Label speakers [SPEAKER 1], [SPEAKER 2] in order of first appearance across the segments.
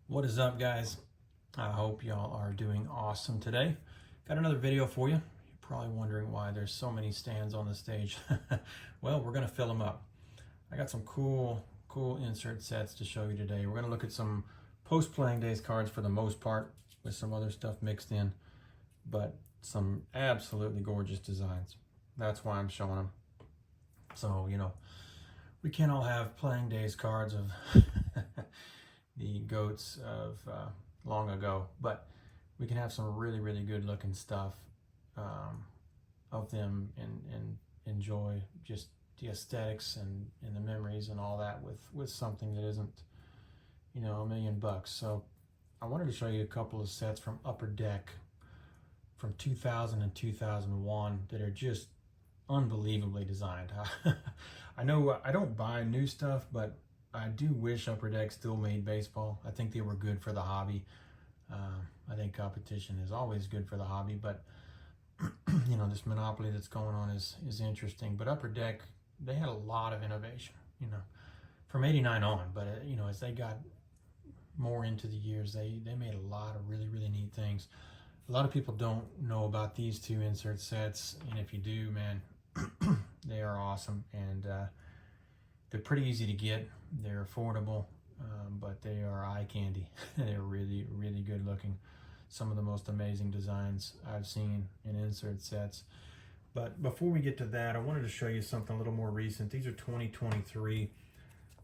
[SPEAKER 1] What is up, guys? I hope y'all are doing awesome today. Got another video for you. You're probably wondering why there's so many stands on the stage. Well, we're gonna fill them up. I got some cool insert sets to show you today. We're gonna look at some post-playing days cards for the most part, with some other stuff mixed in, but some absolutely gorgeous designs. That's why I'm showing them. So, we can't all have playing days cards of the goats of long ago, but we can have some really good looking stuff of them and enjoy just the aesthetics and the memories and all that with something that isn't $1 million. So I wanted to show you a couple of sets from Upper Deck from 2000 and 2001 that are just unbelievably designed. I know I don't buy new stuff, but I do wish Upper Deck still made baseball. I think they were good for the hobby. I think competition is always good for the hobby, but this monopoly that's going on is interesting. But Upper Deck, they had a lot of innovation, from '89 on. But as they got more into the years, they made a lot of really neat things. A lot of people don't know about these two insert sets, and if you do, man, they are awesome, and they're pretty easy to get. They're affordable, but they are eye candy. They're really good looking. Some of the most amazing designs I've seen in insert sets. But before we get to that, I wanted to show you something a little more recent. These are 2023,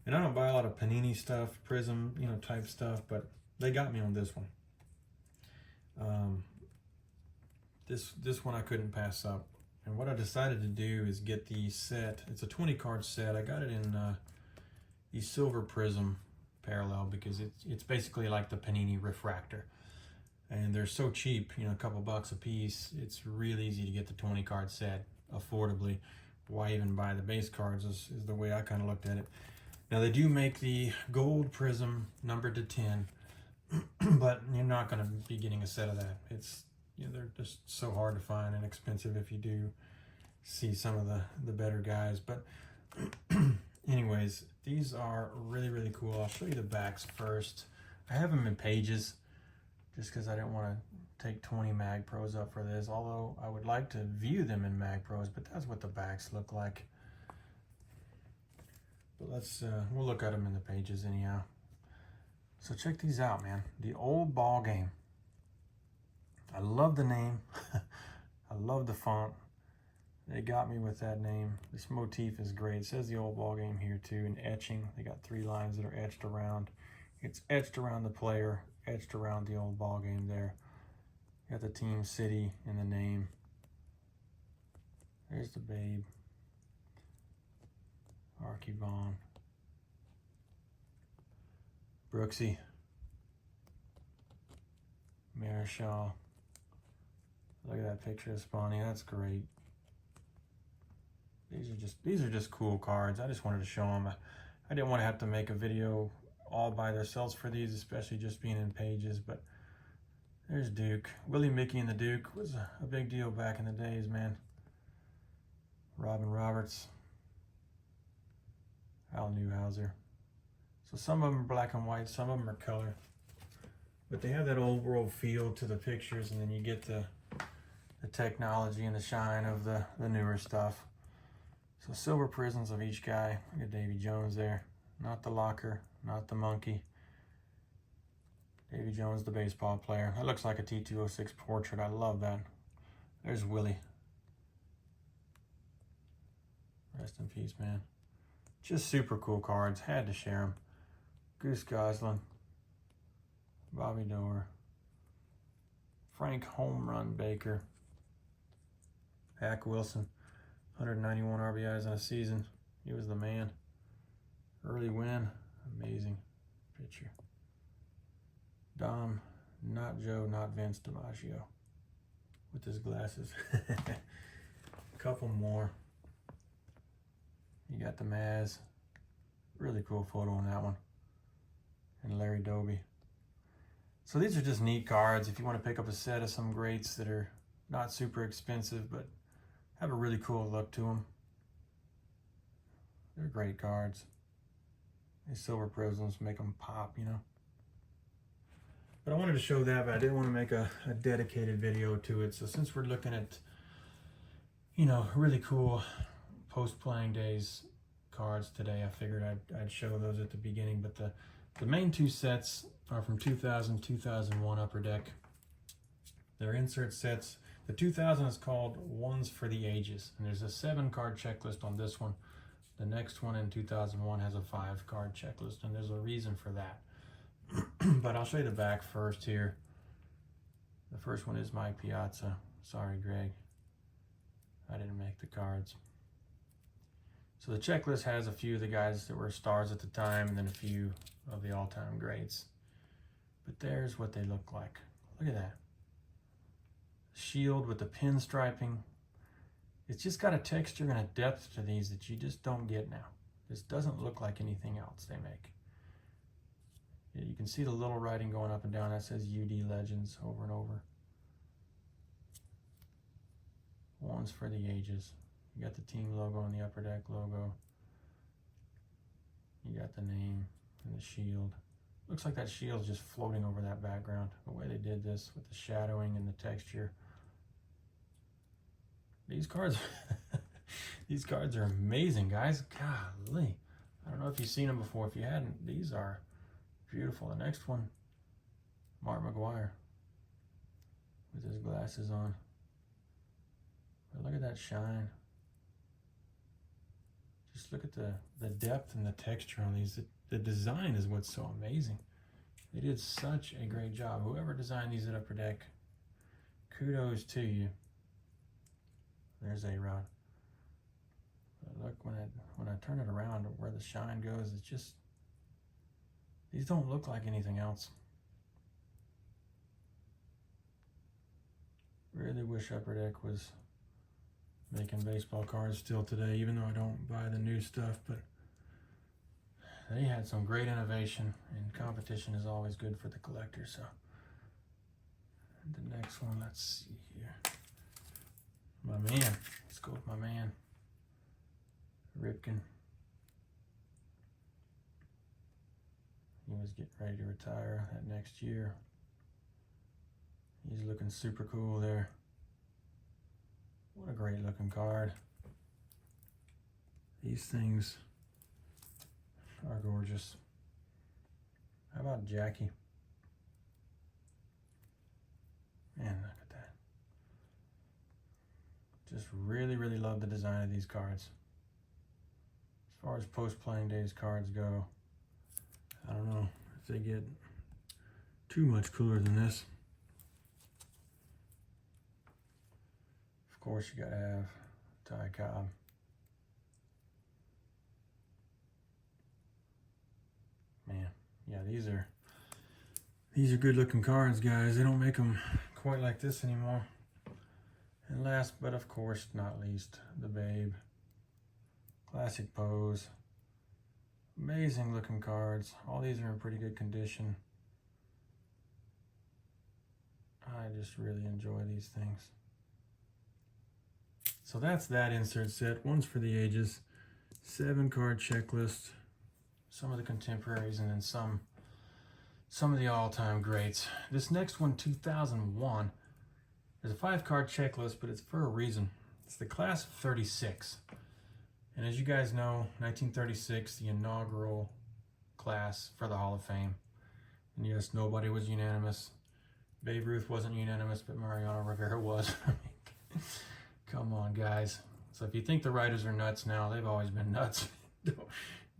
[SPEAKER 1] and I don't buy a lot of Panini stuff, Prism, type stuff, but they got me on this one. This one I couldn't pass up. And what I decided to do is get the set. It's a 20 card set. I got it in the silver prism parallel because it's basically like the Panini refractor. And they're so cheap, a couple bucks a piece. It's really easy to get the 20 card set affordably. Why even buy the base cards is the way I kind of looked at it. Now they do make the gold prism numbered to 10, but you're not going to be getting a set of that. It's they're just so hard to find and expensive if you do see some of the better guys. But anyways, these are really cool. I'll show you the backs first. I have them in pages just because I didn't want to take 20 Mag Pros up for this, although I would like to view them in Mag Pros, but that's what the backs look like. But we'll look at them in the pages anyhow. So check these out, man. The Old Ball Game. I love the name. I love the font. They got me with that name. This motif is great. It says the Old Ball Game here too in etching. They got 3 lines that are etched around. It's etched around the player, etched around the Old Ball Game there. Got the team city in the name. There's the babe. Archie Vaughn. Brooksy. Marischal. Look at that picture of Spawny. That's great. These are just cool cards. I just wanted to show them. I didn't want to have to make a video all by themselves for these, especially just being in pages. But there's Duke. Willie, Mickey, and the Duke was a big deal back in the days, man. Robin Roberts. Al Newhouser. So some of them are black and white, some of them are color. But they have that old world feel to the pictures, and then you get the technology and the shine of the newer stuff. So silver prisms of each guy. I got Davy Jones there. Not the locker, not the monkey. Davy Jones, the baseball player. That looks like a T206 portrait. I love that. There's Willie. Rest in peace, man. Just super cool cards. Had to share them. Goose Goslin. Bobby Doerr. Frank Home Run Baker. Hack Wilson. 191 RBIs in a season. He was the man. Early win. Amazing picture. Dom, not Joe, not Vince DiMaggio. With his glasses. A couple more. You got the Maz. Really cool photo on that one. And Larry Doby. So these are just neat cards if you want to pick up a set of some greats that are not super expensive, but have a really cool look to them. They're great cards. These silver prisms make them pop, But I wanted to show that, but I didn't want to make a dedicated video to it. So since we're looking at, you know, really cool post-playing days cards today, I figured I'd show those at the beginning. But the main two sets are from 2000, 2001 Upper Deck. They're insert sets. The 2000 is called Ones for the Ages, and there's a 7-card checklist on this one. The next one in 2001 has a 5-card checklist, and there's a reason for that. But I'll show you the back first here. The first one is Mike Piazza. Sorry, Greg. I didn't make the cards. So the checklist has a few of the guys that were stars at the time, and then a few of the all-time greats. But there's what they look like. Look at that. Shield with the pinstriping. It's just got a texture and a depth to these that you just don't get now. This doesn't look like anything else they make. Yeah, you can see the little writing going up and down. That says UD Legends over and over. Ones for the Ages. You got the team logo and the Upper Deck logo. You got the name and the shield. Looks like that shield's just floating over that background. The way they did this with the shadowing and the texture. These cards, these cards are amazing, guys. Golly. I don't know if you've seen them before. If you hadn't, these are beautiful. The next one, Mark McGuire with his glasses on. But look at that shine. Just look at the depth and the texture on these. The design is what's so amazing. They did such a great job. Whoever designed these at Upper Deck, kudos to you. There's A-Rod. Look, when I turn it around where the shine goes, it's just, these don't look like anything else. Really wish Upper Deck was making baseball cards still today, even though I don't buy the new stuff, but they had some great innovation, and competition is always good for the collector. So the next one, let's see here. My man, let's go with my man, Ripken. He was getting ready to retire that next year. He's looking super cool there. What a great looking card. These things are gorgeous. How about Jackie? Man, look at that. Just really, really love the design of these cards. As far as post-playing days cards go, I don't know if they get too much cooler than this. Of course, you gotta have Ty Cobb. Man, yeah, these are good looking cards, guys. They don't make them quite like this anymore. And last but of course not least, the Babe. Classic pose. Amazing looking cards. All these are in pretty good condition. I just really enjoy these things. So that's that insert set. One's for the Ages. 7-card checklist. Some of the contemporaries, and then some of the all-time greats. This next one, 2001, there's a 5-card checklist, but it's for a reason. It's the class of 36. And as you guys know, 1936, the inaugural class for the Hall of Fame. And yes, nobody was unanimous. Babe Ruth wasn't unanimous, but Mariano Rivera was. Come on, guys. So if you think the writers are nuts now, they've always been nuts.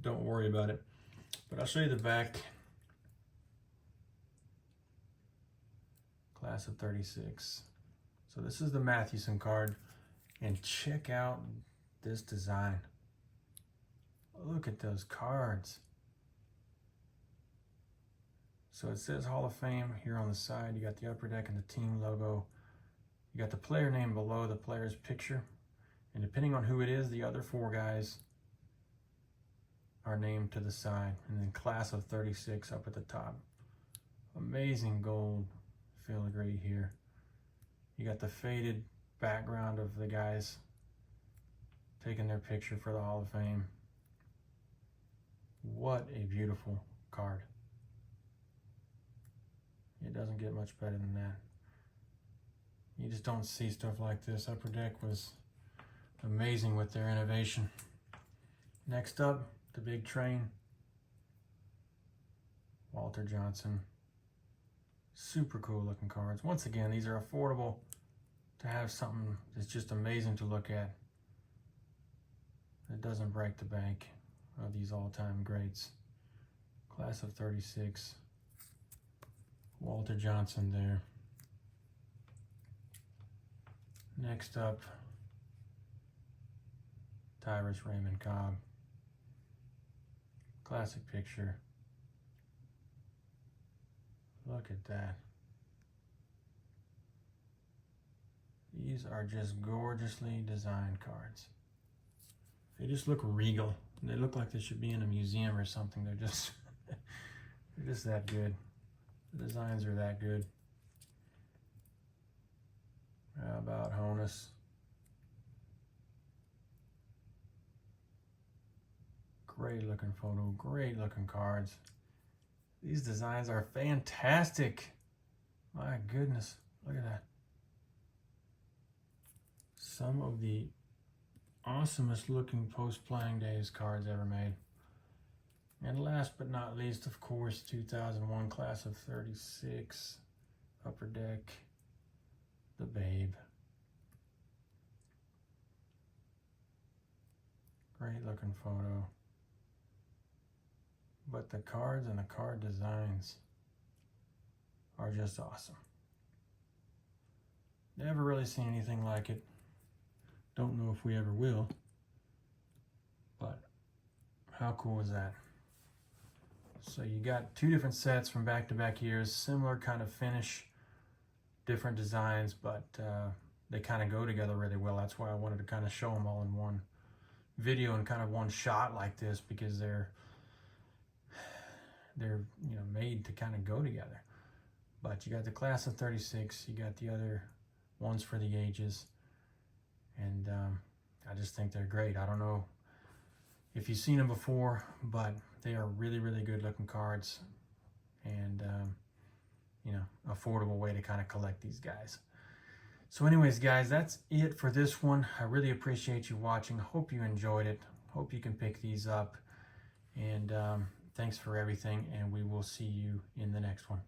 [SPEAKER 1] Don't worry about it. But I'll show you the back. Class of 36. So this is the Mathewson card. And check out this design. Look at those cards. So it says Hall of Fame here on the side. You got the Upper Deck and the team logo. You got the player name below the player's picture. And depending on who it is, the other 4 guys are named to the side. And then class of 36 up at the top. Amazing gold filigree here. You got the faded background of the guys taking their picture for the Hall of Fame. What a beautiful card. It Doesn't get much better than that. You just don't see stuff like this. Upper Deck was amazing with their innovation. Next up, the big train. Walter Johnson. Super cool looking cards. Once again, these are affordable to have something that's just amazing to look at. It doesn't break the bank of these all-time greats. Class of 36. Walter Johnson there. Next up, Tyrus Raymond Cobb. Classic picture. Look at that. These are just gorgeously designed cards. They just look regal. They look like they should be in a museum or something. They're just they're just that good. The designs are that good. How about Honus? Great looking photo, great looking cards. These designs are fantastic. My goodness, look at that. Some of the awesomest looking post-playing days cards ever made. And last but not least, of course, 2001 class of 36, Upper Deck, the Babe. Great looking photo. But the cards and the card designs are just awesome. Never really seen anything like it. Don't know if we ever will. But how cool is that? So you got two different sets from back-to-back years, similar kind of finish, different designs, but they kind of go together really well. That's why I wanted to kind of show them all in one video and kind of one shot like this, because they're made to kind of go together. But you got the class of 36, you got the other ones for the ages, and I just think they're great. I don't know if you've seen them before, but they are really, really good looking cards, and affordable way to kind of collect these guys. So anyways, guys, that's it for this one. I really appreciate you watching. Hope you enjoyed it. Hope you can pick these up, and thanks for everything, and we will see you in the next one.